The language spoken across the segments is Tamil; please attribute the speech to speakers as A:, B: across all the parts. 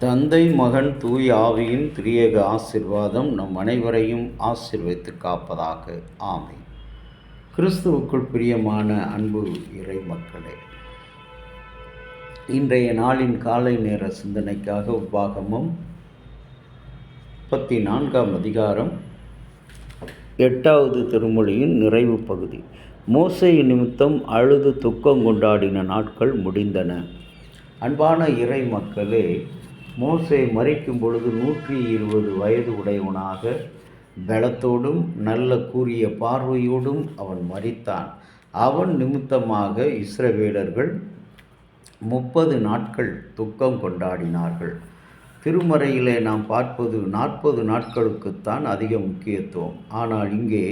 A: தந்தை மகன் தூய் ஆவியின் திரியேக ஆசீர்வாதம் நம் அனைவரையும் ஆசீர்வதித்து காப்பதாக. ஆமென். கிறிஸ்துவுக்குள் பிரியமான அன்பு இறை மக்களே, இன்றைய நாளின் காலை நேர சிந்தனைக்காக உபாகமம் 34ஆம் அதிகாரம் 8வது திருமொழியின் நிறைவு பகுதி. மோசே நிமித்தம் அழுது துக்கம் கொண்டாடின நாட்கள் முடிந்தன. அன்பான இறை மக்களே, மோசே மரிக்கும் பொழுது 120 வயது உடையவனாக பலத்தோடும் நல்ல கூரிய பார்வையோடும் அவன் மரித்தான். அவன் நிமித்தமாக இஸ்ரவேலர்கள் 30 நாட்கள் துக்கம் கொண்டாடினார்கள். திருமறையிலே நாம் பார்ப்பது 40 நாட்களுக்குத்தான் அதிக முக்கியத்துவம். ஆனால் இங்கே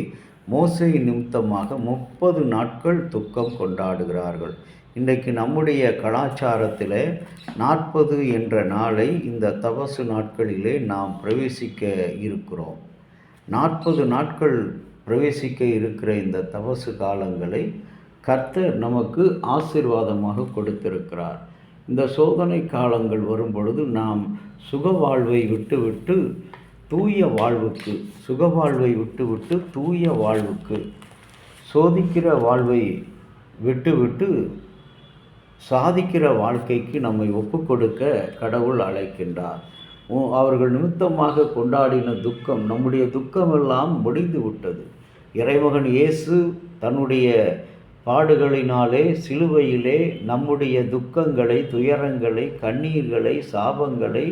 A: மோசே நிமித்தமாக 30 நாட்கள் துக்கம் கொண்டாடுகிறார்கள். இன்றைக்கு நம்முடைய கலாச்சாரத்தில் 40 என்ற நாளை இந்த தபசு நாட்களிலே நாம் பிரவேசிக்க இருக்கிறோம். 40 நாட்கள் பிரவேசிக்க இருக்கிற இந்த தபசு காலங்களை கர்த்தர் நமக்கு ஆசீர்வாதமாக கொடுத்திருக்கிறார். இந்த சோதனை காலங்கள் வரும் பொழுது நாம் சுகவாழ்வை விட்டுவிட்டு தூய வாழ்வுக்கு, சுகவாழ்வை விட்டுவிட்டு தூய வாழ்வுக்கு, சோதிக்கிற வாழ்வை விட்டுவிட்டு சாதிக்கிற வாழ்க்கைக்கு நம்மை ஒப்பு கொடுக்க கடவுள் அழைக்கின்றார். அவர்கள் நிமித்தமாக கொண்டாடின துக்கம், நம்முடைய துக்கமெல்லாம் முடிந்து விட்டது. இறைமகன் இயேசு தன்னுடைய பாடுகளினாலே சிலுவையிலே நம்முடைய துக்கங்களை, துயரங்களை, கண்ணீர்களை, சாபங்களை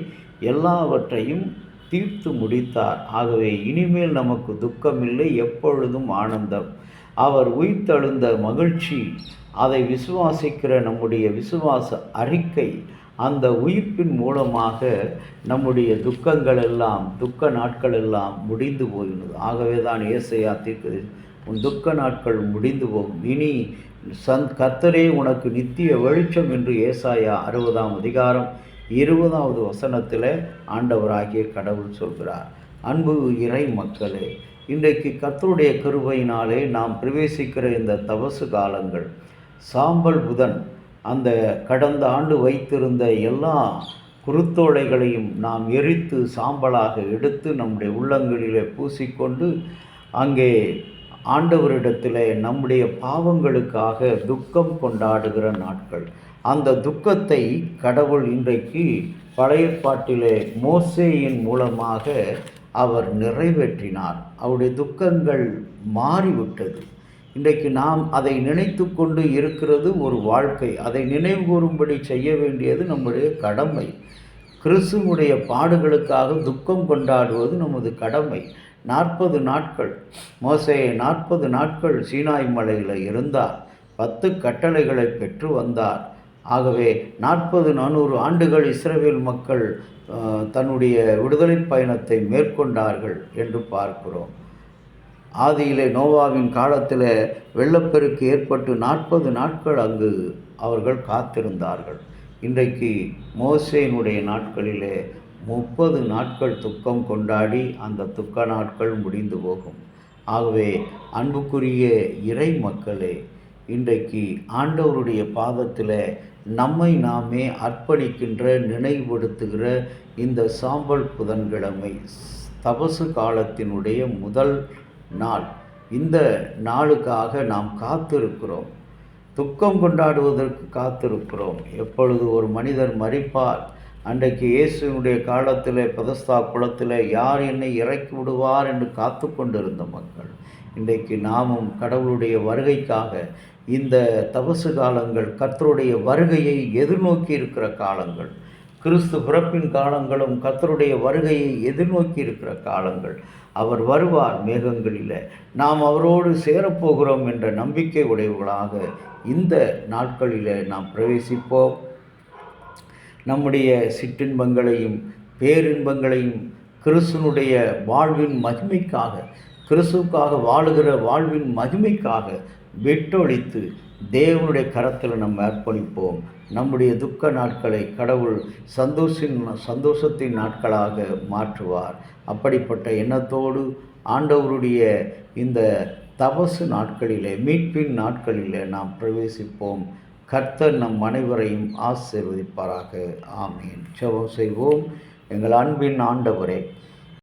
A: எல்லாவற்றையும் தீர்த்து முடித்தார். ஆகவே இனிமேல் நமக்கு துக்கமில்லை, எப்பொழுதும் ஆனந்தம். அவர் உயிர்த்தெழுந்த மகிழ்ச்சி, அதை விசுவாசிக்கிற நம்முடைய விசுவாச அறிக்கை, அந்த உயிர்ப்பின் மூலமாக நம்முடைய துக்கங்கள் எல்லாம், துக்க நாட்கள் எல்லாம் முடிந்து போயினது. ஆகவே தான் ஏசாயா தீர்க்கதரிசி, உன் துக்க நாட்கள் முடிந்து போகும், இனி கர்த்தரே உனக்கு நித்திய வெளிச்சம் என்று ஏசாயா 60ஆம் அதிகாரம் 20வது வசனத்தில் ஆண்டவராகிய கடவுள் சொல்கிறார். அன்பு இறை மக்களே, இன்றைக்கு கர்த்தருடைய கிருபையினாலே நாம் பிரவேசிக்கிற இந்த தபசு காலங்கள், சாம்பல் புதன், அந்த கடந்த ஆண்டு வைத்திருந்த எல்லா குருத்தோலைகளையும் நாம் எரித்து சாம்பலாக எடுத்து நம்முடைய உள்ளங்களிலே பூசிக்கொண்டு அங்கே ஆண்டவரிடத்தில் நம்முடைய பாவங்களுக்காக துக்கம் கொண்டாடுகிற நாட்கள். அந்த துக்கத்தை கடவுள் இன்றைக்கு பழைய ஏற்பாட்டிலே மோசேயின் மூலமாக அவர் நிறைவேற்றினார். அவருடைய துக்கங்கள் மாறிவிட்டது. இன்றைக்கு நாம் அதை நினைத்து கொண்டு இருக்கிறது ஒரு வாழ்க்கை. அதை நினைவு கூறும்படி செய்ய வேண்டியது நம்முடைய கடமை. கிறிஸ்துவுடைய பாடுகளுக்காக துக்கம் கொண்டாடுவது நமது கடமை. 40 நாட்கள் மோசே 40 நாட்கள் சீனாய் மலையில் இருந்தார். 10 கட்டளைகளை பெற்று வந்தார். ஆகவே 400 ஆண்டுகள் இஸ்ரவேல் மக்கள் தன்னுடைய விடுதலை பயணத்தை மேற்கொண்டார்கள் என்று பார்க்கிறோம். ஆதியிலே நோவாவின் காலத்தில் வெள்ளப்பெருக்கு ஏற்பட்டு 40 நாட்கள் அங்கு அவர்கள் காத்திருந்தார்கள். இன்றைக்கு மோசேயினுடைய நாட்களிலே 30 நாட்கள் துக்கம் கொண்டாடி அந்த துக்க நாட்கள் முடிந்து போகும். ஆகவே அன்புக்குரிய இறை மக்களே, இன்றைக்கு ஆண்டவருடைய பாதத்தில் நம்மை நாமே அர்ப்பணிக்கின்ற, நினைவுபடுத்துகிற இந்த சாம்பல் புதன்கிழமை தபசு காலத்தினுடைய முதல் நாள். இந்த நாளுக்காக நாம் காத்திருக்கிறோம், துக்கம் கொண்டாடுவதற்கு காத்திருக்கிறோம். எப்பொழுது ஒரு மனிதர் மரிப்பார், அன்றைக்கு இயேசுனுடைய காலத்தில் பெதஸ்தா குளத்தில் யார் என்னை இறக்கி விடுவார் என்று காத்து கொண்டிருந்த மக்கள், இன்றைக்கு நாமும் கடவுளுடைய வருகைக்காக இந்த தபசு காலங்கள், கர்த்தருடைய வருகையை எதிர்நோக்கி இருக்கிற காலங்கள், கிறிஸ்து பிறப்பின் காலங்களும் கர்த்தருடைய வருகையை எதிர்நோக்கி இருக்கிற காலங்கள். அவர் வருவார் மேகங்களில், நாம் அவரோடு சேரப்போகிறோம் என்ற நம்பிக்கை உடையவர்களாக இந்த நாட்களில் நாம் பிரவேசிப்போம். நம்முடைய சிற்றின்பங்களையும் பேரின்பங்களையும் கிறிஸ்துனுடைய வாழ்வின் மகிமைக்காக, கிறிஸ்துவுக்காக வாழுகிற வாழ்வின் மகிமைக்காக வெட்டொழித்து தேவனுடைய கரத்தில் நம்ம அர்ப்பணிப்போம். நம்முடைய துக்க நாட்களை கடவுள் சந்தோஷத்தின் நாட்களாக மாற்றுவார். அப்படிப்பட்ட எண்ணத்தோடு ஆண்டவருடைய இந்த தபசு நாட்களிலே, மீட்பின் நாட்களிலே நாம் பிரவேசிப்போம். கர்த்தர் நம் அனைவரையும் ஆசீர்வதிப்பாராக. ஆமீன். ஜெபம் செய்வோம். எங்கள் அன்பின் ஆண்டவரே,